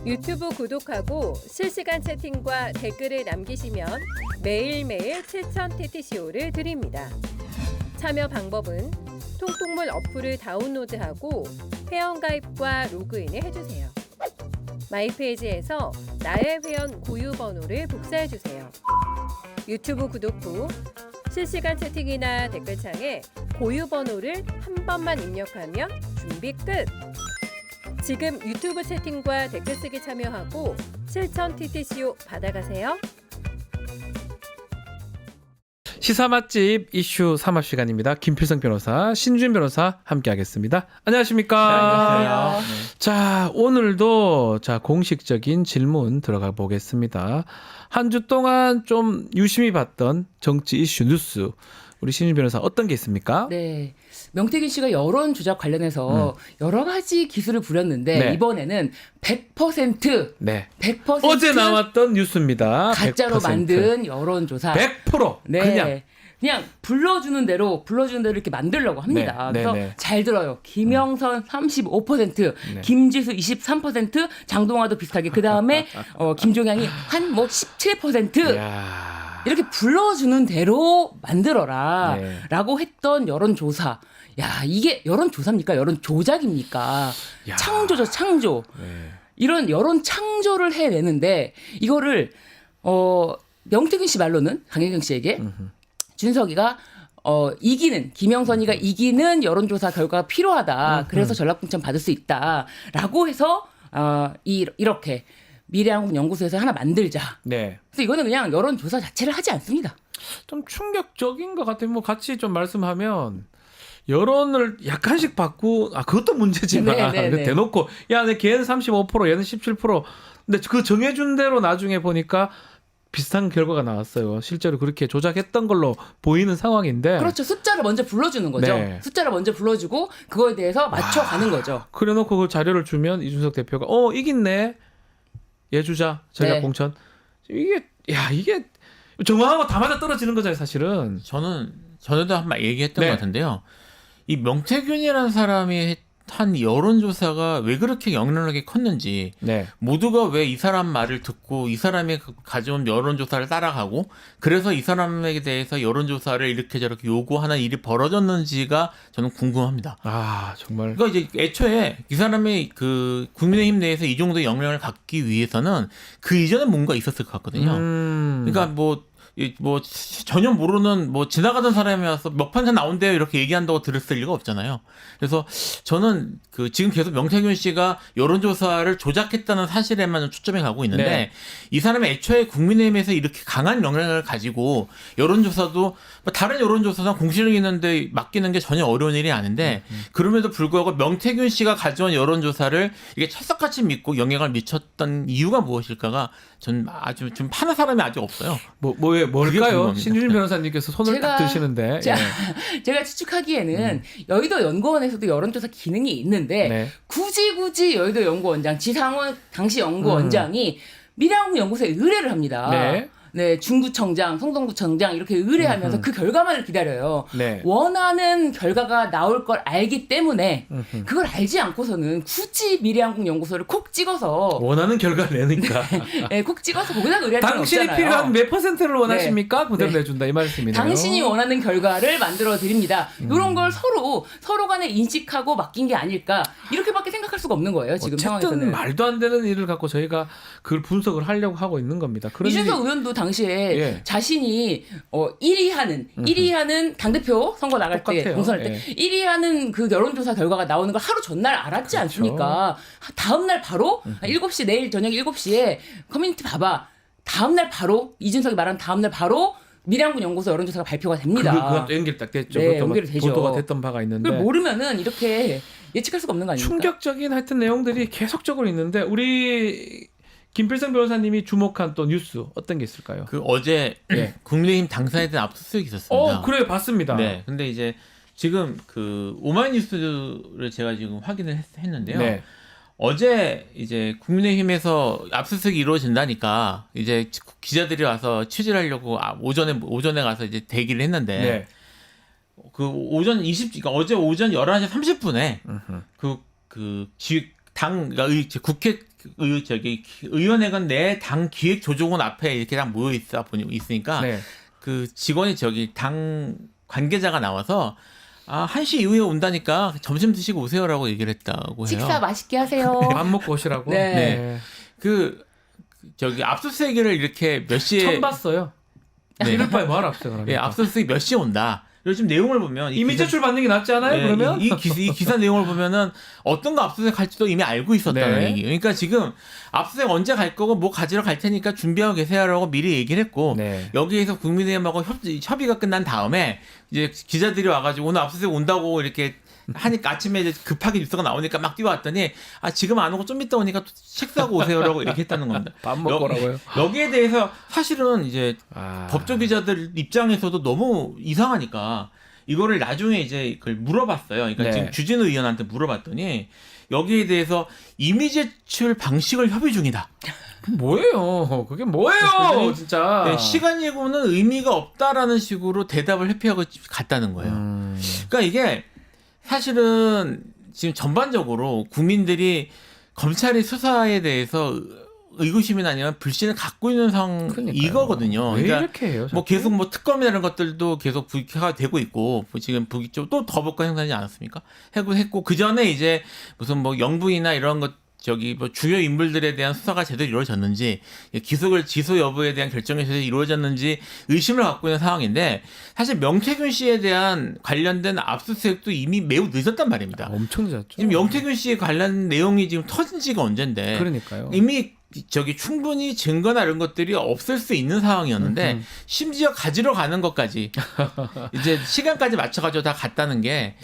유튜브 구독하고 실시간 채팅과 댓글을 남기시면 매일매일 7,000TTCO를 드립니다. 참여 방법은 통통물 어플을 다운로드하고 회원가입과 로그인을 해주세요. 마이페이지에서 나의 회원 고유 번호를 복사해주세요. 유튜브 구독 후 실시간 채팅이나 댓글창에 고유 번호를 한 번만 입력하면 준비 끝! 지금 유튜브 채팅과 댓글 쓰기 참여하고 7,000TTCO 받아가세요. 시사 맛집 이슈 3합 시간입니다. 김필성 변호사, 신준 변호사 함께하겠습니다. 안녕하십니까? 안녕하세요. 자, 오늘도 공식적인 질문 들어가 보겠습니다. 한 주 동안 좀 유심히 봤던 정치 이슈 뉴스, 우리 신준 변호사 어떤 게 있습니까? 네. 명태균 씨가 여론 조작 관련해서 여러 가지 기술을 부렸는데 네. 이번에는 100% 네. 100% 어제 나왔던 뉴스입니다. 가짜로 100%. 만든 여론조사. 100%. 네. 그냥 불러주는 대로 이렇게 만들려고 합니다. 네, 그래서 네. 잘 들어요. 김영선 35%, 네. 김지수 23%, 장동화도 비슷하게. 그 다음에 김종양이 한 17%. 이야. 이렇게 불러주는 대로 만들어라 네. 라고 했던 여론조사. 야, 이게 여론조사입니까? 여론조작입니까? 야. 창조죠, 창조. 네. 이런 여론 창조를 해내는데 이거를 명태균 씨 말로는 강혜경 씨에게 준석이가 김영선이가 이기는 여론조사 결과가 필요하다. 그래서 전략공천 받을 수 있다라고 해서 이렇게 미래한국 연구소에서 하나 만들자. 네. 그래서 이거는 그냥 여론조사 자체를 하지 않습니다. 좀 충격적인 것 같아요. 뭐 같이 좀 말씀하면 여론을 약간씩 그것도 문제지만 네, 네, 네. 대놓고 걔는 35% 얘는 17%. 근데 그 정해준 대로 나중에 보니까 비슷한 결과가 나왔어요. 실제로 그렇게 조작했던 걸로 보이는 상황인데. 그렇죠. 숫자를 먼저 불러주는 거죠. 네. 숫자를 먼저 불러주고 그거에 대해서 맞춰가는 거죠. 그래놓고 그 자료를 주면 이준석 대표가 이긴네. 얘 주자. 전략공천. 이게 정황하고 다 맞아 떨어지는 거잖아요, 사실은. 저는 전에도 한번 얘기했던 네. 것 같은데요. 이 명태균이라는 사람이 한 여론조사가 왜 그렇게 영향력이 컸는지, 네. 모두가 왜 이 사람 말을 듣고 이 사람이 가져온 여론조사를 따라가고, 그래서 이 사람에게 대해서 여론조사를 이렇게 저렇게 요구하는 일이 벌어졌는지가 저는 궁금합니다. 아, 정말. 그러니까 이제 애초에 이 사람이 그 국민의힘 내에서 이 정도의 영향을 갖기 위해서는 그 이전에 뭔가 있었을 것 같거든요. 그러니까 뭐 전혀 모르는 지나가던 사람이 와서 몇 판사 나온대요 이렇게 얘기한다고 들었을 리가 없잖아요. 그래서 저는 지금 계속 명태균 씨가 여론조사를 조작했다는 사실에만 초점이 가고 있는데, 네. 이 사람이 애초에 국민의힘에서 이렇게 강한 영향을 가지고 여론조사도 다른 여론조사상 공실력이 있는데 맡기는 게 전혀 어려운 일이 아닌데, 그럼에도 불구하고 명태균 씨가 가져온 여론조사를 이게 철석같이 믿고 영향을 미쳤던 이유가 무엇일까가 전 아주 좀 파는 사람이 아직 없어요. 뭘까요? 신준일 변호사님께서 손을 딱 드시는데. 제가 추측하기에는 여의도 연구원에서도 여론조사 기능이 있는데 네. 굳이 여의도 연구원장 지상원 당시 연구원장이 미래한국 연구소에 의뢰를 합니다. 네. 네, 중구청장, 성동구청장 이렇게 의뢰하면서 그 결과만을 기다려요. 네. 원하는 결과가 나올 걸 알기 때문에 그걸 알지 않고서는 굳이 미래한국 연구소를 콕 찍어서 원하는 결과를 내니까. 네, 콕 찍어서 거기다 의뢰할 필요는 당신이 없잖아요. 필요한 몇 퍼센트를 원하십니까? 네. 그대로 네. 내준다 이 말씀이네요. 당신이 원하는 결과를 만들어 드립니다. 이런 걸 서로 간에 인식하고 맡긴 게 아닐까 이렇게밖에 생각할 수가 없는 거예요. 지금 어쨌든 상황에서는. 말도 안 되는 일을 갖고 저희가 그걸 분석을 하려고 하고 있는 겁니다. 그런 이준석 일이- 의원도 당시에 예. 자신이 1위 하는 당대표 선거 나갈 때 똑같아요. 공선할 때 예. 1위 하는 그 여론조사 결과가 나오는 걸 하루 전날 알았지 그렇죠. 않습니까? 다음 날 바로 7시 내일 저녁 7시에 커뮤니티 봐봐. 다음 날 바로 이준석이 말한 다음 날 바로 미래한국 연구소 여론조사가 발표가 됩니다. 그것도 연결 딱 됐죠. 네, 그것도 연결이 되죠. 보도가 됐던 바가 있는데. 그걸 모르면은 이렇게 예측할 수가 없는 거 아닙니까? 충격적인 하여튼 내용들이 계속적으로 있는데 우리 김필성 변호사님이 주목한 또 뉴스 어떤 게 있을까요? 어제 네. 국민의힘 당사에 대한 압수수색이 있었습니다. 그래요, 봤습니다. 네. 근데 이제 지금 오마이뉴스를 제가 지금 확인을 했는데요. 네. 어제 이제 국민의힘에서 압수수색이 이루어진다니까 이제 기자들이 와서 취재를 하려고 오전에 가서 이제 대기를 했는데 네. 그러니까 어제 오전 11시 30분에 국회 의원회관 내 당 기획조정원 앞에 이렇게 딱 모여 있으니까 네. 그 직원이 당 관계자가 나와서 1시 이후에 온다니까 점심 드시고 오세요라고 얘기를 했다고 해요. 식사 맛있게 하세요. 밥 먹고 오시라고. 네. 네. 압수수색을 이렇게 몇 시에 처음 봤어요. 네. 이럴 바에 뭐하러 압수색을 합니까? 예, 압수수색 몇 시에 온다. 요즘 내용을 보면 이미 제출 받는 게 낫지 않아요? 네, 그러면 이 기사 내용을 보면은 어떤 거 압수수색 할지도 이미 알고 있었다는 네. 얘기. 그러니까 지금 압수수색 언제 갈 거고 뭐 가지러 갈 테니까 준비하고 계세요라고 미리 얘기를 했고 네. 여기에서 국민의힘하고 협의가 끝난 다음에 이제 기자들이 와가지고 오늘 압수수색 온다고 이렇게 하니까 아침에 이제 급하게 뉴스가 나오니까 막 뛰어왔더니 지금 안 오고 좀 이따 오니까 또 식사하고 오세요라고 이렇게 했다는 겁니다. 밥 먹고 오라고요? 여기에 대해서 사실은 이제 아. 법조 기자들 입장에서도 너무 이상하니까 이거를 나중에 이제 그걸 물어봤어요. 그러니까 네. 지금 주진우 의원한테 물어봤더니 여기에 대해서 이미 제출 방식을 협의 중이다. 뭐예요? 그게 뭐예요? 진짜. 네, 시간 예고는 의미가 없다라는 식으로 대답을 회피하고 갔다는 거예요. 그러니까 이게 사실은 지금 전반적으로 국민들이 검찰의 수사에 대해서 의구심이나 아니면 불신을 갖고 있는 상황 그러니까요. 이거거든요. 왜 그러니까 이렇게 해요? 뭐 계속 뭐 특검이나 이런 것들도 계속 부기가 되고 있고 뭐 지금 부기 쪽또 더법과 행사하지 않았습니까? 했고 그 전에 이제 무슨 뭐 영부인이나 이런 것 뭐 주요 인물들에 대한 수사가 제대로 이루어졌는지 기소 여부에 대한 결정이 제대로 이루어졌는지 의심을 갖고 있는 상황인데 사실 명태균 씨에 대한 관련된 압수수색도 이미 매우 늦었단 말입니다. 엄청 늦었죠. 지금 명태균 씨에 관련 내용이 지금 터진 지가 언젠데 그러니까요. 이미 충분히 증거나 이런 것들이 없을 수 있는 상황이었는데 심지어 가지러 가는 것까지 이제 시간까지 맞춰가지고 다 갔다는 게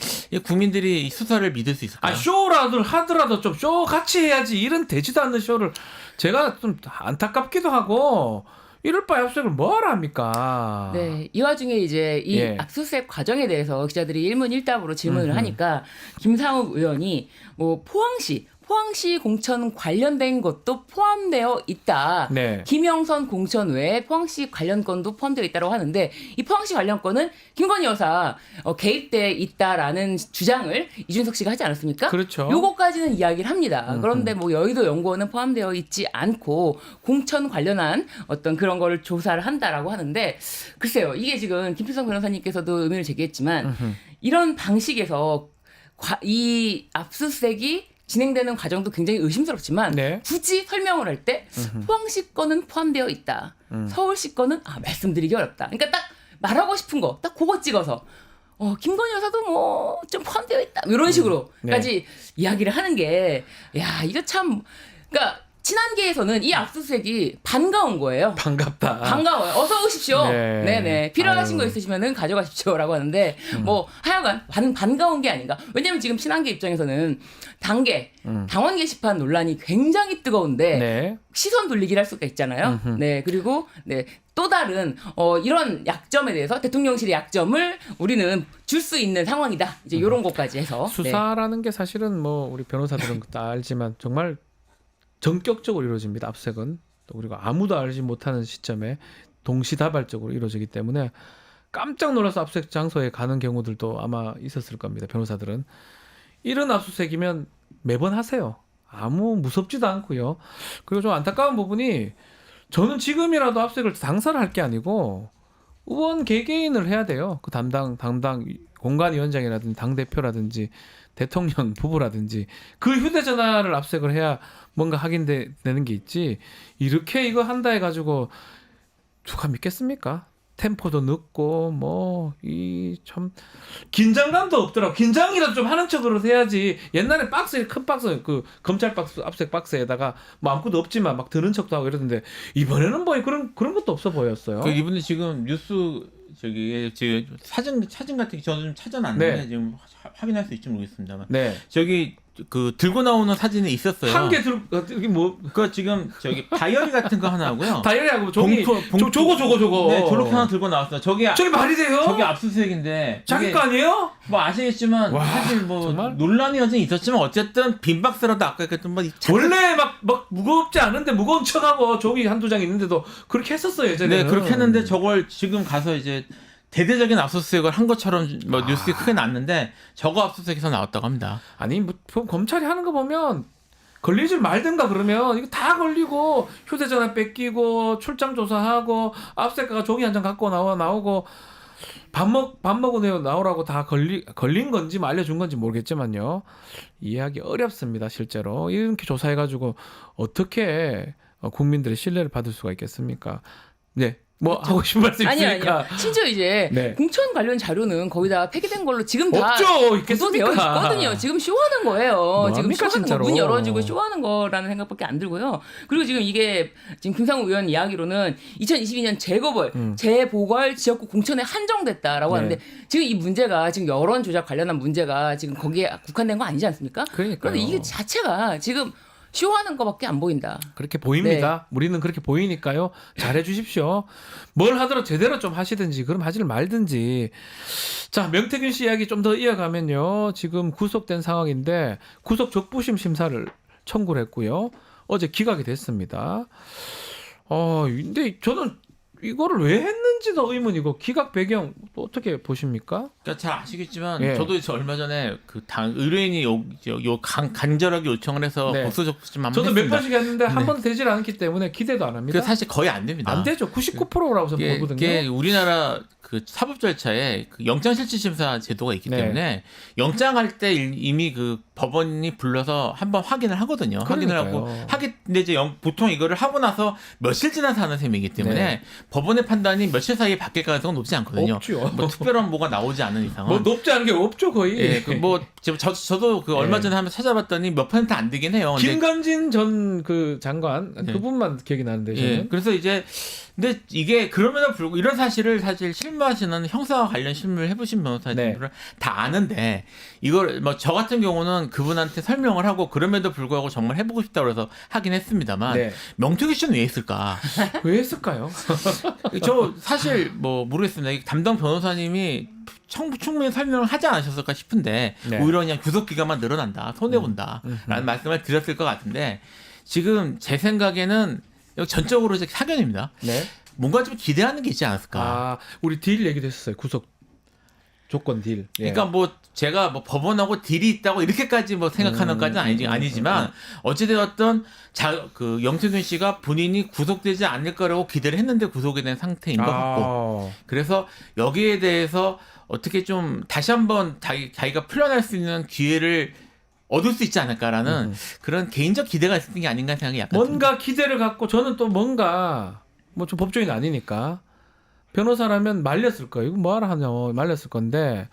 국민들이 수사를 믿을 수 있을까요? 쇼라도 하더라도 좀 쇼 같이 해야지. 이런 되지도 않는 쇼를 제가 좀 안타깝기도 하고 이럴 바에 압수수색을 뭐하러 합니까? 네, 이 와중에 이제 이 예. 압수수색 과정에 대해서 기자들이 일문일답으로 질문을 하니까 김상욱 의원이 뭐 포항시 공천 관련된 것도 포함되어 있다. 네. 김영선 공천 외에 포항시 관련 건도 포함되어 있다고 하는데 이 포항시 관련 건은 김건희 여사 개입돼 있다라는 주장을 이준석 씨가 하지 않았습니까? 그렇죠. 요거까지는 이야기를 합니다. 그런데 뭐 여의도 연구원은 포함되어 있지 않고 공천 관련한 어떤 그런 거를 조사를 한다라고 하는데 글쎄요. 이게 지금 김필성 변호사님께서도 의문을 제기했지만 이런 방식에서 이 압수수색이 진행되는 과정도 굉장히 의심스럽지만 네. 굳이 설명을 할 때 포항시 건은 포함되어 있다. 서울시 건은 말씀드리기 어렵다. 그러니까 딱 말하고 싶은 거 딱 그거 찍어서 김건희 여사도 뭐 좀 포함되어 있다. 이런 식으로까지 이야기를 하는 게 야 이거 참 그러니까 친한계에서는 이 압수수색이 반가운 거예요. 반갑다. 반가워요. 어서 오십시오. 네. 네네. 필요하신 아유. 거 있으시면은 가져가십시오라고 하는데 뭐 하여간 반가운 게 아닌가. 왜냐면 지금 친한계 입장에서는 당원 게시판 논란이 굉장히 뜨거운데 네. 시선 돌리기를 할 수가 있잖아요. 네. 그리고 또 다른 이런 약점에 대해서 대통령실의 약점을 우리는 줄 수 있는 상황이다. 이제 이런 것까지 해서 수사라는 게 사실은 뭐 우리 변호사들은 다 알지만 정말 전격적으로 이루어집니다. 압수색은 또 그리고 아무도 알지 못하는 시점에 동시다발적으로 이루어지기 때문에 깜짝 놀라서 압수색 장소에 가는 경우들도 아마 있었을 겁니다. 변호사들은 이런 압수색이면 매번 하세요. 아무 무섭지도 않고요. 그리고 좀 안타까운 부분이 저는 지금이라도 압수색을 당사를 할 게 아니고 의원 개개인을 해야 돼요. 그 담당 공관위원장이라든지 당 대표라든지 대통령 부부라든지 그 휴대전화를 압수색을 해야 뭔가 확인되는 게 있지. 이렇게 이거 한다 해가지고 누가 믿겠습니까? 템포도 늦고 뭐 이 참 긴장감도 없더라고. 긴장이라도 좀 하는 척으로 해야지. 옛날에 큰 박스 그 검찰 박스 압수색 박스에다가 뭐 아무것도 없지만 막 드는 척도 하고 이러던데 이번에는 뭐 그런 것도 없어 보였어요. 이분들 지금 뉴스 지금 사진 같은 게 저는 좀 찾아놨는데 네. 지금 확인할 수 있을지 모르겠습니다만 네. 들고 나오는 사진이 있었어요. 한 개 이게 뭐 그 지금 다이어리 같은 거 하나 하고요. 다이어리하고 종이 봉투. 저거. 네, 저렇게 하나 들고 나왔어요. 저게 말이 돼요? 저게 압수수색인데 자기 거 아니에요? 뭐 아시겠지만 와, 사실 뭐 정말? 논란이 여전히 있었지만 어쨌든 빈 박스라도 아까 얘기했던 원래 막 무겁지 않은데 무거운 척하고 종이 한두 장 있는데도 그렇게 했었어요 예전에는. 네 그렇게 했는데 저걸 지금 가서 이제 대대적인 압수수색을 한 것처럼 뭐 뉴스에 크게 났는데 저거 압수수색에서 나왔다고 합니다. 아니 뭐 검찰이 하는 거 보면 걸리지 말든가 그러면 이거 다 걸리고 휴대전화 뺏기고 출장 조사하고 압색가가 종이 한 장 갖고 나오고 밥 먹고 나오라고 다 걸린 건지 뭐 알려준 건지 모르겠지만요. 이해하기 어렵습니다. 실제로 이렇게 조사해가지고 어떻게 국민들의 신뢰를 받을 수가 있겠습니까? 네. 뭐 하고 싶은 말씀 있으니까. 아니요. 심지어 이제 네. 공천 관련 자료는 거의 다 폐기된 걸로 지금 다 없죠. 보도되어 있겠습니까? 있거든요. 지금 쇼하는 거예요. 지금 합니까, 쇼하는 진짜로? 거, 문 열어주고 쇼하는 거라는 생각밖에 안 들고요. 그리고 지금 이게 지금 김상우 의원 이야기로는 2022년 재보궐 지역구 공천에 한정됐다라고 네. 하는데 지금 이 문제가 지금 여론 조작 관련한 문제가 지금 거기에 국한된 거 아니지 않습니까? 그러니까요. 그런데 이게 자체가 지금 쇼하는 거밖에 안 보인다. 그렇게 보입니다. 우리는 그렇게 보이니까요. 잘해 주십시오. 뭘 하더라도 제대로 좀 하시든지 그럼 하지를 말든지. 자, 명태균 씨 이야기 좀 더 이어가면요. 지금 구속된 상황인데 구속 적부심 심사를 청구를 했고요. 어제 기각이 됐습니다. 근데 저는 이거를 왜 했는지도 의문이고 기각 배경 또 어떻게 보십니까? 그러니까 잘 아시겠지만 예. 저도 얼마 전에 그 당 의뢰인이 간절하게 요청을 해서 네. 복수 적부심 한번 저도 몇 했습니다. 번씩 했는데 한 네. 번도 되질 않기 때문에 기대도 안 합니다. 그 사실 거의 안 됩니다. 안 되죠. 99%라고 저는 이게, 보거든요. 이게 우리나라 그 사법 절차에 그 영장실질심사 제도가 있기 네. 때문에 영장할 때 이미 그 법원이 불러서 한번 확인을 하거든요. 확인을 하고 근데 이제 보통 이거를 하고 나서 며칠 지나서 하는 셈이기 때문에 네. 법원의 판단이 며칠 사이에 바뀔 가능성은 높지 않거든요. 없죠. 뭐 특별한 뭐가 나오지 않은 이상은. 뭐 높지 않은 게 없죠 거의. 예, 저도 그 얼마 네. 전에 한번 찾아봤더니 몇 퍼센트 안 되긴 해요. 근데 김관진 전 그 장관 네. 그분만 기억이 나는데 저는. 예, 그래서 이제 근데 이게 그럼에도 불구하고 이런 사실을 사실 실무하시는 형사와 관련 실무를 해보신 변호사님들은 네. 다 아는데 이걸 뭐 저 같은 경우는 그분한테 설명을 하고 그럼에도 불구하고 정말 해보고 싶다고 해서 하긴 했습니다만 네. 명태균 씨는 왜 했을까? 왜 했을까요? 저 사실 뭐 모르겠습니다. 이 담당 변호사님이 충분히 설명을 하지 않으셨을까 싶은데 네. 오히려 그냥 구속 기간만 늘어난다, 손해 본다라는 말씀을 드렸을 것 같은데 지금 제 생각에는 전적으로 이제 사견입니다. 네. 뭔가 좀 기대하는 게 있지 않았을까. 우리 딜 얘기도 했었어요. 구속 조건 딜. 예. 그러니까 뭐 제가 뭐 법원하고 딜이 있다고 이렇게까지 뭐 생각하는 것까지는 아니지만 어찌되었던 그 영태균 씨가 본인이 구속되지 않을 거라고 기대를 했는데 구속이 된 상태인 것 같고 그래서 여기에 대해서 어떻게 좀 다시 한번 자기가 풀려날 수 있는 기회를 얻을 수 있지 않을까라는 그런 개인적 기대가 있었던 게 아닌가 생각이 약간 뭔가 듭니다. 기대를 갖고 저는 또 뭔가 뭐 좀 법조인 아니니까 변호사라면 말렸을 거예요. 이거 뭐하러 하냐 말렸을 건데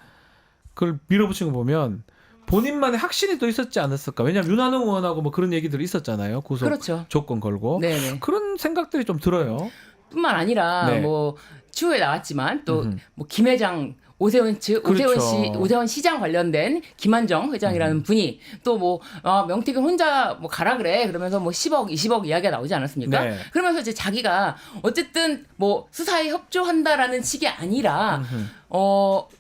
그걸 밀어붙인 거 보면 본인만의 확신이 또 있었지 않았을까. 왜냐하면 윤한홍 의원하고 뭐 그런 얘기들이 있었잖아요. 구속 그렇죠. 조건 걸고. 네네. 그런 생각들이 좀 들어요. 뿐만 아니라 네. 뭐 추후에 나왔지만 또 뭐 김회장 오세훈 시장 관련된 김한정 회장이라는 분이 또 뭐 명태균 혼자 뭐 가라 그래 그러면서 뭐 10억 20억 이야기가 나오지 않았습니까? 네. 그러면서 이제 자기가 어쨌든 뭐 수사에 협조한다라는 식이 아니라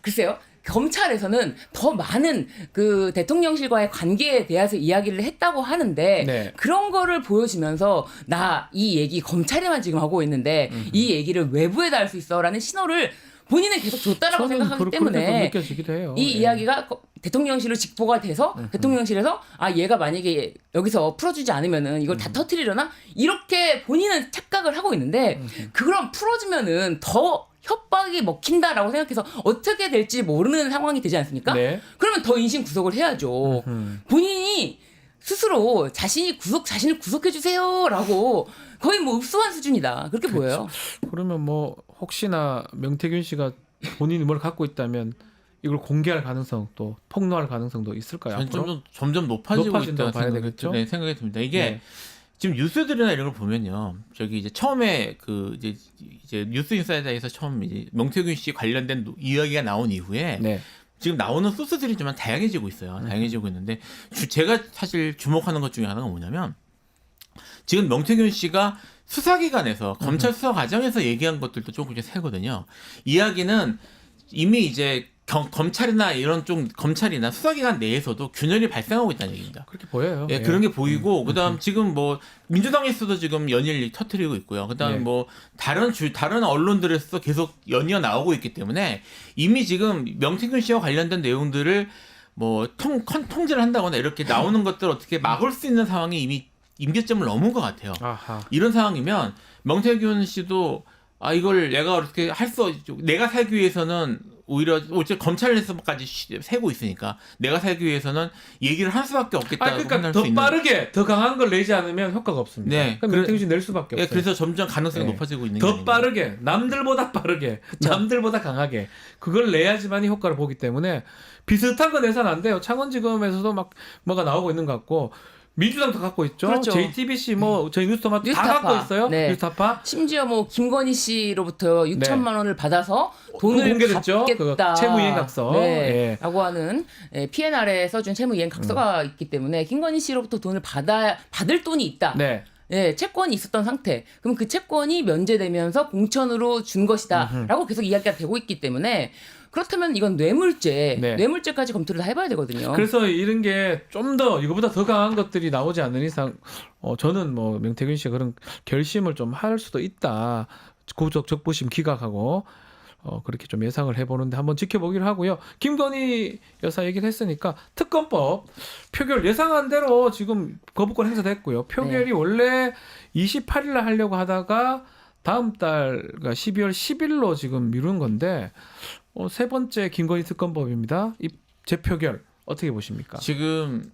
글쎄요. 검찰에서는 더 많은 그 대통령실과의 관계에 대해서 이야기를 했다고 하는데 네. 그런 거를 보여주면서 나 이 얘기 검찰에만 지금 하고 있는데 이 얘기를 외부에다 할 수 있어라는 신호를 본인은 계속 줬다라고 생각하기 때문에 느껴지기도 해요. 이 예. 이야기가 대통령실로 직보가 돼서 대통령실에서 얘가 만약에 여기서 풀어주지 않으면은 이걸 다 터뜨리려나 이렇게 본인은 착각을 하고 있는데 그럼 풀어주면은 더 협박이 먹힌다라고 생각해서 어떻게 될지 모르는 상황이 되지 않습니까? 네. 그러면 더 인신 구속을 해야죠. 본인이 스스로 자신을 구속해 주세요라고 거의 뭐 읍소한 수준이다. 그렇게 보여요. 그러면 뭐 혹시나 명태균 씨가 본인이 뭘 갖고 있다면 이걸 공개할 가능성 또 폭로할 가능성도 있을까요? 앞으로? 점점 높아지고 높아진다고 있다고 봐야 되겠죠? 네, 생각이 듭니다. 이게 네. 지금 뉴스들이나 이런 걸 보면요. 저기 이제 처음에 그 이제 뉴스 인사이드에서 처음 이제 명태균 씨 관련된 이야기가 나온 이후에 네. 지금 나오는 소스들이 좀 다양해지고 있어요. 다양해지고 있는데 제가 사실 주목하는 것 중에 하나가 뭐냐면 지금 명태균 씨가 수사기관에서 검찰 수사 과정에서 얘기한 것들도 조금 이제 새거든요. 이야기는 이미 이제 검찰이나 이런 좀 검찰이나 수사기관 내에서도 균열이 발생하고 있다는 얘기입니다. 그렇게 보여요. 예, 그런 게 보이고 그다음 지금 뭐 민주당에서도 지금 연일 터뜨리고 있고요. 그다음 네. 뭐 다른 언론들에서 계속 연이어 나오고 있기 때문에 이미 지금 명태균 씨와 관련된 내용들을 뭐 통제를 한다거나 이렇게 나오는 것들 어떻게 막을 수 있는 상황이 이미 임계점을 넘은 것 같아요. 아하. 이런 상황이면 명태균 씨도 이걸 내가 어떻게 내가 살기 위해서는 오히려 검찰에서까지 세고 있으니까 내가 살기 위해서는 얘기를 할 수밖에 없겠다고 그러니까 더 빠르게 더 강한 걸 내지 않으면 효과가 없습니다. 네, 그럼 명태균 씨 낼 수밖에 없어요. 그래서 점점 가능성이 네. 높아지고 있는 게 더 아닌가. 빠르게 남들보다 빠르게 남들보다 강하게 그걸 내야지만이 효과를 보기 때문에 비슷한 거 내서는 안 돼요. 창원지검에서도 막 뭐가 나오고 있는 것 같고 민주당도 갖고 있죠. 그렇죠. JTBC 뭐 저희 뉴스타파 다 뉴스타파. 갖고 있어요. 네. 뉴스타파 심지어 뭐 김건희 씨로부터 6천만 원을 받아서 돈을 공개됐죠. 갚겠다. 그거 채무이행각서. 네. 예. 라고 하는 PNR에 써준 채무이행각서가 있기 때문에 김건희 씨로부터 돈을 받을 돈이 있다. 네. 예, 채권이 있었던 상태. 그럼 그 채권이 면제되면서 공천으로 준 것이다라고 계속 이야기가 되고 있기 때문에 그렇다면 이건 뇌물죄, 네. 뇌물죄까지 검토를 다 해봐야 되거든요. 그래서 이런 게 좀 더 이거보다 더 강한 것들이 나오지 않는 이상 저는 뭐 명태균 씨가 그런 결심을 좀 할 수도 있다. 구속 적부심 기각하고 그렇게 좀 예상을 해보는데 한번 지켜보기로 하고요. 김건희 여사 얘기를 했으니까 특검법 표결 예상한 대로 지금 거부권 행사됐고요. 표결이 원래 28일 날 하려고 하다가 다음 달 그러니까 12월 10일로 지금 미룬 건데 세 번째 김건희 특검법입니다. 이 재표결 어떻게 보십니까? 지금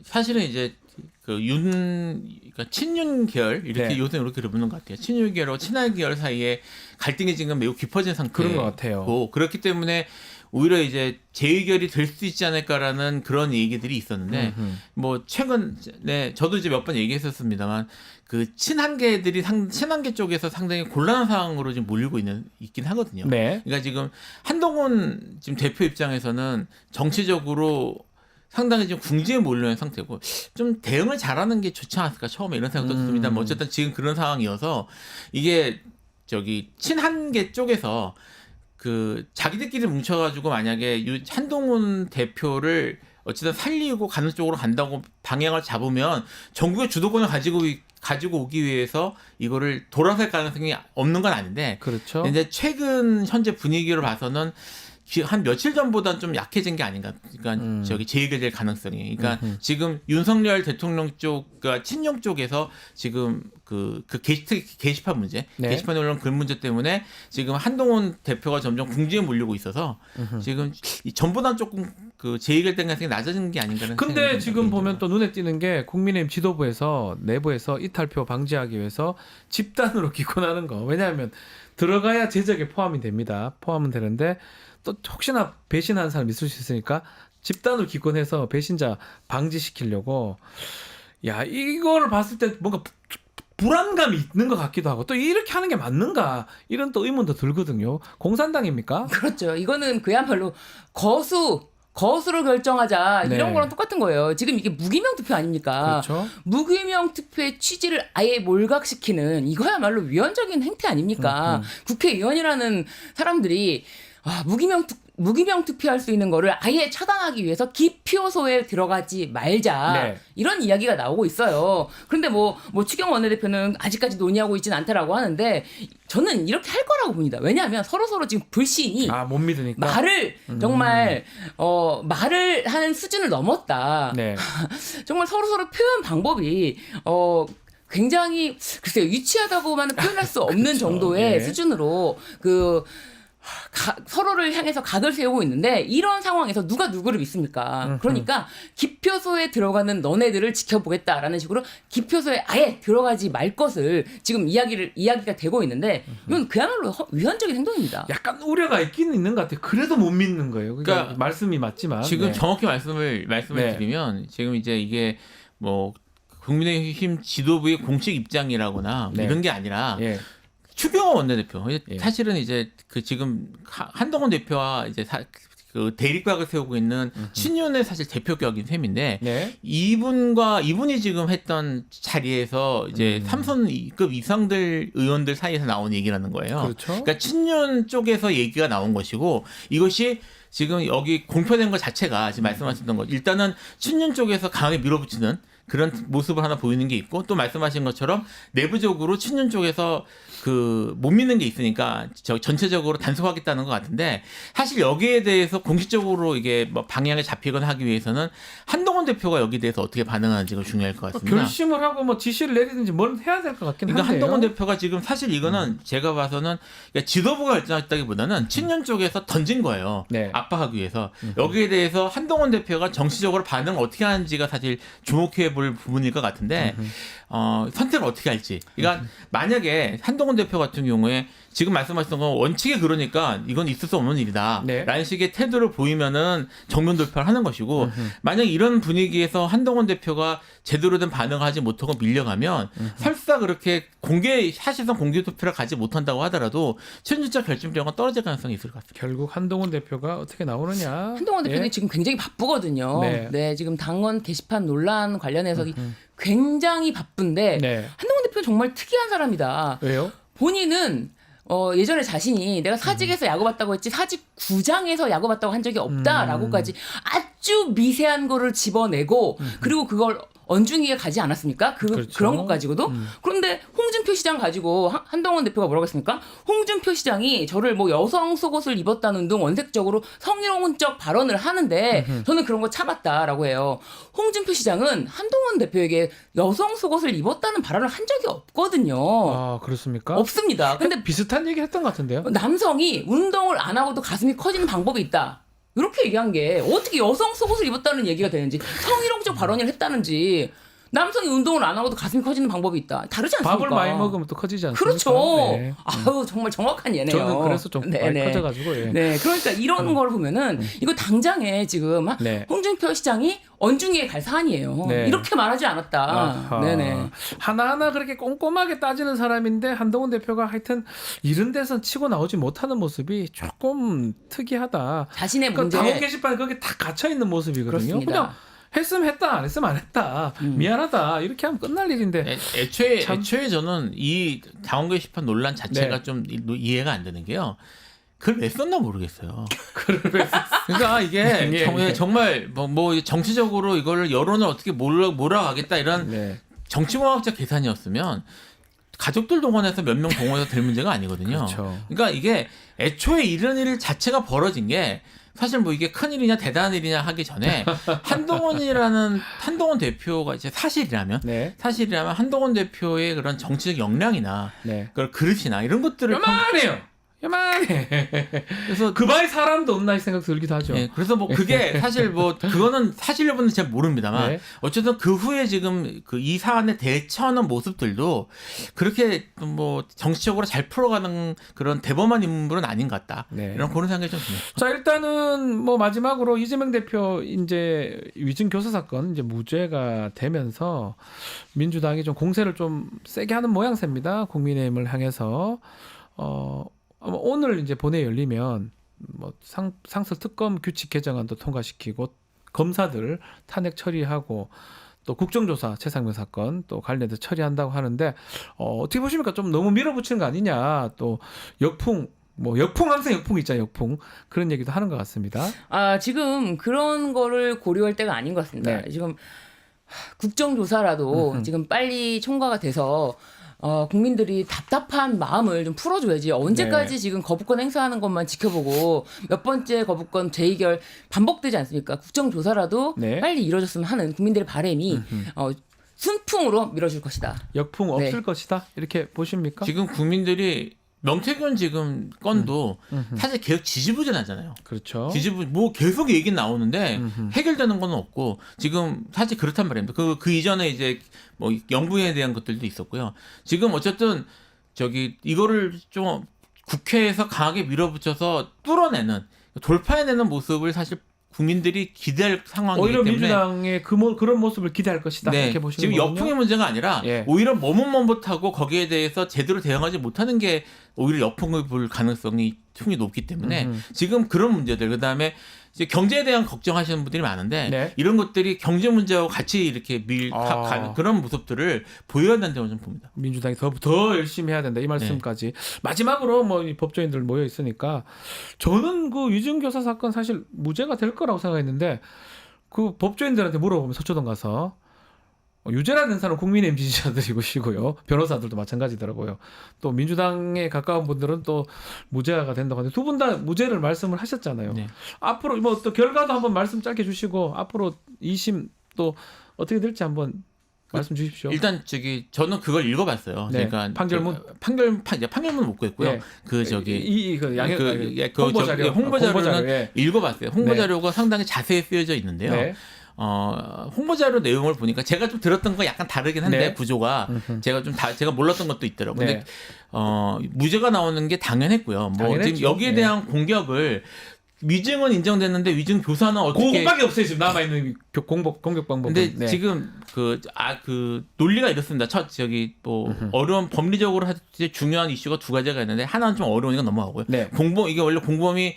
사실은 이제 그러니까 친윤 계열 이렇게 네. 요새 이렇게 부르는 것 같아요. 친윤 계열과 친할 계열 사이에 갈등이 지금 매우 깊어진 상태고 그런 것 같아요. 그렇기 때문에 오히려 이제 재의결이 될 수 있지 않을까라는 그런 얘기들이 있었는데 뭐 최근에 저도 이제 몇 번 얘기했었습니다만 그 친한계들이 친한계 쪽에서 상당히 곤란한 상황으로 지금 몰리고 있긴 하거든요. 네. 그러니까 지금 한동훈 지금 대표 입장에서는 정치적으로 상당히 지금 궁지에 몰려있는 상태고 좀 대응을 잘하는 게 좋지 않았을까 처음에 이런 생각도 듭니다. 뭐 어쨌든 지금 그런 상황이어서 이게 친한계 쪽에서 그 자기들끼리 뭉쳐가지고 만약에 한동훈 대표를 어쨌든 살리고 가는 쪽으로 간다고 방향을 잡으면 전국의 주도권을 가지고 오기 위해서 이거를 돌아설 가능성이 없는 건 아닌데 그렇죠. 근데 최근 현재 분위기를 봐서는 한 며칠 전보다는 좀 약해진 게 아닌가. 그러니까 재의결될 가능성이. 그러니까 지금 윤석열 대통령 쪽, 그러니까 친영 쪽에서 지금 그 게시판 문제, 네. 게시판에 올라온 글 문제 때문에 지금 한동훈 대표가 점점 궁지에 몰리고 있어서 지금 전보다는 조금 그 재의결될 가능성이 낮아지는 게 아닌가는. 근데 지금 보면 또 눈에 띄는 게 국민의힘 지도부에서 내부에서 이탈표 방지하기 위해서 집단으로 기권하는 거. 왜냐하면 들어가야 제적에 포함이 됩니다. 포함은 되는데 또 혹시나 배신하는 사람 있을 수 있으니까 집단으로 기권해서 배신자 방지시키려고 이거를 봤을 때 뭔가 불안감이 있는 것 같기도 하고 또 이렇게 하는 게 맞는가 이런 또 의문도 들거든요. 공산당입니까? 그렇죠. 이거는 그야말로 거수로 결정하자 네. 이런 거랑 똑같은 거예요. 지금 이게 무기명 투표 아닙니까? 그렇죠. 무기명 투표의 취지를 아예 몰각시키는 이거야말로 위헌적인 행태 아닙니까? 국회의원이라는 사람들이 무기명 투표할 수 있는 거를 아예 차단하기 위해서 기표소에 들어가지 말자. 네. 이런 이야기가 나오고 있어요. 그런데 뭐 추경 원내대표는 아직까지 논의하고 있지는 않다라고 하는데 저는 이렇게 할 거라고 봅니다. 왜냐하면 서로 지금 불신이 못 믿으니까. 말을 정말 말을 하는 수준을 넘었다. 네. 정말 서로 표현 방법이 굉장히 글쎄요 유치하다고만 표현할 수 없는 그렇죠. 정도의 예. 수준으로 서로를 향해서 각을 세우고 있는데 이런 상황에서 누가 누구를 믿습니까? 그러니까 기표소에 들어가는 너네들을 지켜보겠다라는 식으로 기표소에 아예 들어가지 말 것을 지금 이야기가 되고 있는데 이건 그야말로 위헌적인 행동입니다. 약간 우려가 있긴 있는 것 같아요. 그래도 못 믿는 거예요. 그러니까 말씀이 맞지만 지금 네. 정확히 말씀을 네. 드리면 지금 이제 이게 뭐 국민의힘 지도부의 공식 입장이라거나 네. 이런 게 아니라 예. 추경호 원내대표 예. 사실은 이제 그 지금 한동훈 대표와 이제 그 대립각을 세우고 있는 친윤의 사실 대표격인 셈인데 네. 이분이 지금 했던 자리에서 이제 3선급 이상들 의원들 사이에서 나온 얘기라는 거예요. 그렇죠. 그러니까 친윤 쪽에서 얘기가 나온 것이고 이것이 지금 여기 공표된 것 자체가 지금 말씀하셨던 거 일단은 친윤 쪽에서 강하게 밀어붙이는 그런 모습을 하나 보이는 게 있고 또 말씀하신 것처럼 내부적으로 친윤 쪽에서 그 못 믿는 게 있으니까 전체적으로 단속하겠다는 것 같은데 사실 여기에 대해서 공식적으로 이게 뭐 방향에 잡히거나 하기 위해서는 한동훈 대표가 여기에 대해서 어떻게 반응하는지가 중요할 것 같습니다. 결심을 하고 뭐 지시를 내리든지 뭘 해야 될 것 같긴 그러니까 한데요. 한동훈 대표가 지금 사실 이거는 제가 봐서는 그러니까 지도부가 결정했다기보다는 친윤 쪽에서 던진 거예요. 네. 압박하기 위해서. 여기에 대해서 한동훈 대표가 정치적으로 반응을 어떻게 하는지가 사실 주목해 볼 부분일 것 같은데 선택을 어떻게 할지. 그러니까 만약에 한동훈 대표 같은 경우에 지금 말씀하셨던 건 원칙에 그러니까 이건 있을 수 없는 일이다. 네. 라는 식의 태도를 보이면은 정면 돌파를 하는 것이고 만약 이런 분위기에서 한동훈 대표가 제대로 된 반응을 하지 못하고 밀려가면 설사 그렇게 사실상 공개 투표를 가지 못한다고 하더라도 친윤적 결집력은 떨어질 가능성이 있을 것 같습니다. 결국 한동훈 대표가 어떻게 나오느냐. 한동훈 대표는 예. 지금 굉장히 바쁘거든요. 네. 네, 지금 당원 게시판 논란 관련해서 굉장히 바쁜데 네. 한동훈 대표는 정말 특이한 사람이다. 왜요? 본인은 예전에 자신이 내가 사직에서 야구 봤다고 했지 사직구장에서 야구 봤다고 한 적이 없다라고까지 아주 미세한 거를 집어내고 그리고 그걸 언중이에 가지 않았습니까? 그렇죠. 그런 것 가지고도. 그런데 홍준표 시장 가지고 한동훈 대표가 뭐라고 했습니까? 홍준표 시장이 저를 뭐 여성 속옷을 입었다는 등 원색적으로 성희롱적 발언을 하는데 저는 그런 거 참았다라고 해요. 홍준표 시장은 한동훈 대표에게 여성 속옷을 입었다는 발언을 한 적이 없거든요. 아, 그렇습니까? 없습니다. 근데 비슷한 얘기 했던 것 같은데요. 남성이 운동을 안 하고도 가슴이 커지는 방법이 있다. 이렇게 얘기한 게 어떻게 여성 속옷을 입었다는 얘기가 되는지 성희롱적 발언을 했다는지 남성이 운동을 안 하고도 가슴이 커지는 방법이 있다. 다르지 않습니까? 밥을 많이 먹으면 또 커지지 않습니까? 그렇죠. 네. 아유 정말 정확한 예네요. 저는 그래서 좀 많이 커져가지고. 예. 네, 그러니까 이런 걸 보면은 이거 당장에 지금 네. 홍준표 시장이 언중위에 갈 사안이에요. 네. 이렇게 말하지 않았다. 아하. 네네. 하나하나 그렇게 꼼꼼하게 따지는 사람인데 한동훈 대표가 하여튼 이런 데선 치고 나오지 못하는 모습이 조금 특이하다. 자신의 그러니까 문제. 당원 게시판에 거기 다 갇혀 있는 모습이거든요. 그렇습니다. 그냥 했으면 했다, 안 했으면 안 했다. 미안하다. 이렇게 하면 끝날 일인데. 애초에 저는 이 당원 게시판 논란 자체가 네. 좀 이해가 안 되는 게요. 그걸 왜 썼나 모르겠어요. 그러니까 이게 예. 정말 뭐 정치적으로 이걸 여론을 어떻게 몰아가겠다 이런 네. 정치공학적 계산이었으면 가족들 동원해서 몇 명 동원해서 될 문제가 아니거든요. 그렇죠. 그러니까 이게 애초에 이런 일 자체가 벌어진 게 사실 뭐 이게 큰 일이냐 대단한 일이냐 하기 전에 한동훈 대표가 이제 사실이라면 네. 한동훈 대표의 그런 정치적 역량이나 네. 그런 그릇이나 이런 것들을 요만해요. 요만해. 그래서 그 바에 사람도 없나 이 생각 들기도 하죠. 예, 그래서 뭐 그게 사실 뭐 그거는 사실 여부는 잘 모릅니다만 네. 어쨌든 그 후에 지금 그 이 사안에 대처하는 모습들도 그렇게 뭐 정치적으로 잘 풀어가는 그런 대범한 인물은 아닌 것 같다. 네. 이런 그런 생각이 좀 듭니다. 자, 일단은 뭐 마지막으로 이재명 대표 이제 위증 교사 사건 이제 무죄가 되면서 민주당이 좀 공세를 좀 세게 하는 모양새입니다. 국민의힘을 향해서 아마 오늘 이제 본회의 열리면 뭐 상설 특검 규칙 개정안도 통과시키고 검사들 탄핵 처리하고 또 국정조사 최상병 사건 또 관련해서 처리한다고 하는데 어떻게 보십니까? 좀 너무 밀어붙이는 거 아니냐? 또 역풍 항상 역풍 있잖아요. 역풍 그런 얘기도 하는 것 같습니다. 지금 그런 거를 고려할 때가 아닌 것 같습니다. 네. 지금 국정조사라도 지금 빨리 통과가 돼서 국민들이 답답한 마음을 좀 풀어줘야지. 언제까지 네. 지금 거부권 행사하는 것만 지켜보고 몇 번째 거부권 재의결 반복되지 않습니까? 국정조사라도 네. 빨리 이루어졌으면 하는 국민들의 바람이 순풍으로 밀어줄 것이다. 역풍 없을 네. 것이다. 이렇게 보십니까? 지금 국민들이 명태균 지금 건도 사실 계속 지지부진하잖아요. 그렇죠. 뭐 계속 얘기 나오는데 해결되는 건 없고 지금 사실 그렇단 말입니다. 그 이전에 이제 뭐 영부에 대한 것들도 있었고요. 지금 어쨌든 이거를 좀 국회에서 강하게 밀어붙여서 뚫어내는 돌파해내는 모습을 사실 국민들이 기대할 상황이기 오히려 때문에 민주당의 그런 모습을 기대할 것이다. 네, 이렇게 보시는 지금 거군요. 역풍의 문제가 아니라 예. 오히려 머뭇머뭇하고 거기에 대해서 제대로 대응하지 못하는 게 오히려 역풍을 불 가능성이 충분히 높기 때문에 지금 그런 문제들 그다음에 이제 경제에 대한 걱정하시는 분들이 많은데 네. 이런 것들이 경제 문제하고 같이 이렇게 그런 모습들을 보여야 된다고 좀 봅니다. 민주당이 더 열심히 해야 된다 이 말씀까지. 마지막으로 뭐 이 법조인들 모여 있으니까 저는 그 위증교사 사건 사실 무죄가 될 거라고 생각했는데 그 법조인들한테 물어보면 서초동 가서 유죄라는 사람은 국민의힘 지지자들이고요. 변호사들도 마찬가지더라고요. 또 민주당에 가까운 분들은 또 무죄가 된다고 하는데 두 분 다 무죄를 말씀을 하셨잖아요. 네. 앞으로 뭐 또 결과도 한번 말씀 짧게 주시고 앞으로 2심 또 어떻게 될지 한번 말씀 주십시오. 일단 저는 그걸 읽어봤어요. 네. 그러니까 판결문? 판결문 못 구했고요. 예. 그 저기 그 양형 홍보 자료, 홍보 자료는 예. 읽어봤어요. 홍보 네. 자료가 상당히 자세히 쓰여져 있는데요. 네. 홍보 자료 내용을 보니까 제가 좀 들었던 거 약간 다르긴 한데 네. 구조가 제가 몰랐던 것도 있더라고요. 근데 네. 무죄가 나오는 게 당연했고요. 뭐 당연했죠. 지금 여기에 대한 공격을 위증은 인정됐는데 위증 교사는 어떻게 그거밖에 없어요. 지금 남아 있는 공격 방법. 근데 지금 그 논리가 이렇습니다. 어려운 법리적으로 중요한 이슈가 두 가지가 있는데 하나는 좀 어려우니까 넘어가고요. 네. 이게 원래 공범이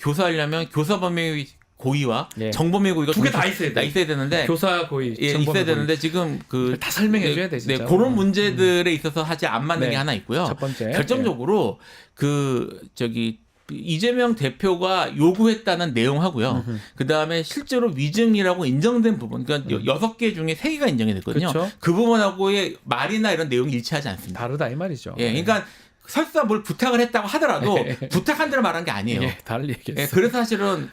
교사하려면 교사범의 고의와 예. 정범의 고의가 두 개 다 있어야 돼. 있어야 되는데 교사 고의, 예, 정범의 있어야 고의. 되는데 지금 다 설명해 줘야 돼 진짜. 그런 문제들에 있어서 안 맞는 네. 게 하나 있고요. 첫 번째. 결정적으로 이재명 대표가 요구했다는 내용하고요. 그 다음에 실제로 위증이라고 인정된 부분, 그러니까 6개 중에 3개가 인정이 됐거든요. 그렇죠. 그 부분하고의 말이나 이런 내용이 일치하지 않습니다. 다르다 이 말이죠. 예, 그러니까 설사 뭘 부탁을 했다고 하더라도 예. 부탁한 대로 말한 게 아니에요. 예, 다른 얘기했어. 예, 그래서 사실은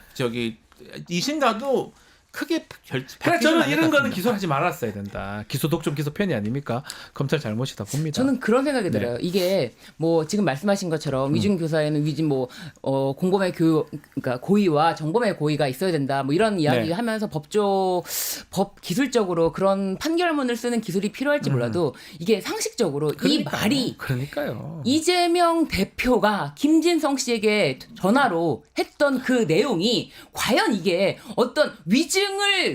이신가도 크게 그래 저는 이런 거는 기소하지 말았어야 된다. 기소 독점 기소 편이 아닙니까? 검찰 잘못이다 봅니다. 저는 그런 생각이 네. 들어요. 이게 뭐 지금 말씀하신 것처럼 위증 교사에는 공범의 그러니까 고의와 정범의 고의가 있어야 된다. 뭐 이런 이야기 네. 하면서 법 기술적으로 그런 판결문을 쓰는 기술이 필요할지 몰라도 이게 상식적으로 이 말이 그러니까요. 이재명 대표가 김진성 씨에게 전화로 했던 그 내용이 과연 이게 어떤 위증을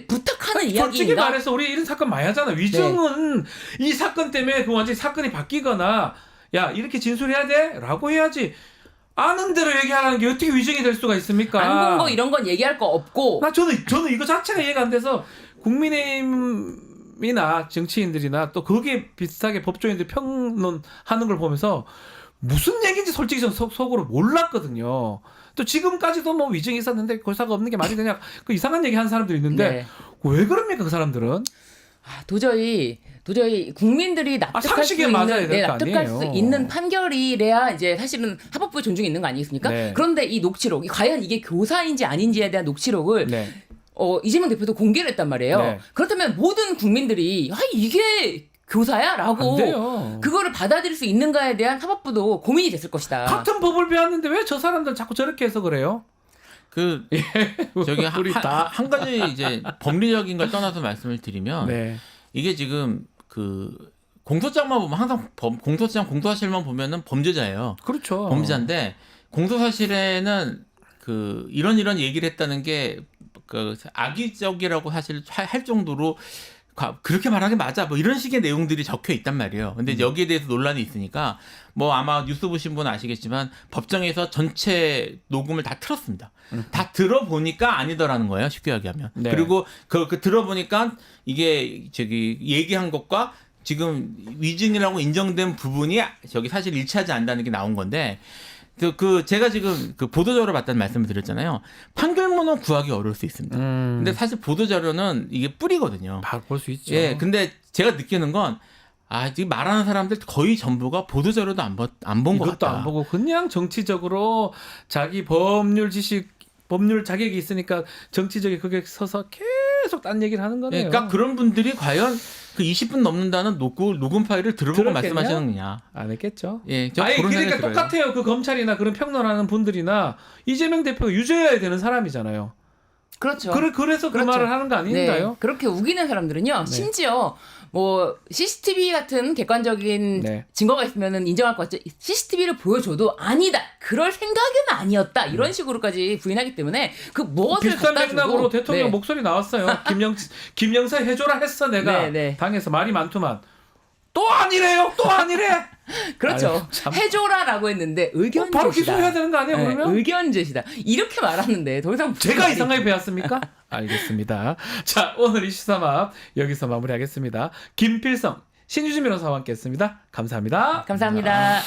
부탁하는 솔직히 이야기인가? 말해서 우리 이런 사건 많이 하잖아. 위증은 이 사건 때문에 그 완전히 사건이 바뀌거나 야 이렇게 진술해야 돼? 라고 해야지. 아는 대로 얘기하라는 게 어떻게 위증이 될 수가 있습니까? 안 본 거 이런 건 얘기할 거 없고 저는 이거 자체가 이해가 안 돼서 국민의힘이나 정치인들이나 또 거기에 비슷하게 법조인들 평론하는 걸 보면서 무슨 얘기인지 솔직히 전 속으로 몰랐거든요. 또 지금까지도 뭐 위증이 있었는데 골사가 없는 게 말이 되냐 그 이상한 얘기 하는 사람들이 있는데 네. 왜 그럽니까 그 사람들은? 도저히 국민들이 납득할 수 상식에 맞아야 있는 될 거 납득할 아니에요. 수 있는 판결이래야 이제 사실은 사법부의 존중이 있는 거 아니겠습니까? 네. 그런데 이 녹취록 과연 이게 교사인지 아닌지에 대한 녹취록을 네. 이재명 대표도 공개를 했단 말이에요. 네. 그렇다면 모든 국민들이 이게 교사야? 안 라고 돼요. 그거를 받아들일 수 있는가에 대한 사법부도 고민이 됐을 것이다. 같은 법을 배웠는데 왜 저 사람들 자꾸 저렇게 해서 그래요? 우리 다 한 가지 이제 법리적인 걸 떠나서 말씀을 드리면 네. 이게 지금 공소장만 보면 항상 공소사실만 보면은 범죄자예요. 그렇죠. 범죄자인데 공소사실에는 이런 얘기를 했다는 게 악의적이라고 사실 할 정도로 그렇게 말하는 게 맞아 뭐 이런 식의 내용들이 적혀 있단 말이에요. 근데 여기에 대해서 논란이 있으니까 뭐 아마 뉴스 보신 분은 아시겠지만 법정에서 전체 녹음을 다 틀었습니다. 다 들어보니까 아니더라는 거예요. 쉽게 얘기하면. 네. 그리고 그 들어보니까 이게 얘기한 것과 지금 위증이라고 인정된 부분이 사실 일치하지 않는다는 게 나온 건데 제가 지금 보도자료를 봤다는 말씀을 드렸잖아요. 판결문은 구하기 어려울 수 있습니다. 근데 사실 보도자료는 이게 뿌리거든요. 바로 볼 수 있죠. 예, 근데 제가 느끼는 건 지금 말하는 사람들 거의 전부가 보도자료도 안 본 것 이것도 같다. 안 보고 그냥 정치적으로 자기 법률 자격이 있으니까 정치적인 그게 서서 계속 딴 얘기를 하는 거네요. 그러니까 그런 분들이 과연 20분 넘는다는 녹음 파일을 들어보고 들었겠냐? 말씀하시느냐. 안 했겠죠. 예, 저 아니 그런 그러니까 생각이 들어요. 똑같아요. 그 검찰이나 그런 평론하는 분들이나 이재명 대표가 유죄여야 되는 사람이잖아요. 그렇죠. 그래서 그 그렇죠. 말을 하는 거 아닌가요? 네, 그렇게 우기는 사람들은요. 네. 심지어 뭐 CCTV 같은 객관적인 네. 증거가 있으면 인정할 것 같죠. CCTV를 보여줘도 아니다. 그럴 생각은 아니었다. 이런 식으로까지 부인하기 때문에 그 무엇을 비슷한 갖다 맥락으로 주고 대통령 네. 목소리 나왔어요. 김영사 해줘라 했어 내가 네, 네. 당해서 말이 많더만 또 아니래요. 또 아니래. 그렇죠. 아유, 참. 해줘라라고 했는데 의견 바로 제시다. 기소해야 되는 거 아니에요? 네, 그러면 의견 제시다. 이렇게 말하는데 더 이상 무슨 제가 말이 이상하게 배웠습니까? 알겠습니다. 자, 오늘 이슈삼합 여기서 마무리하겠습니다. 김필성, 신유진 변호사와 함께했습니다. 감사합니다. 감사합니다.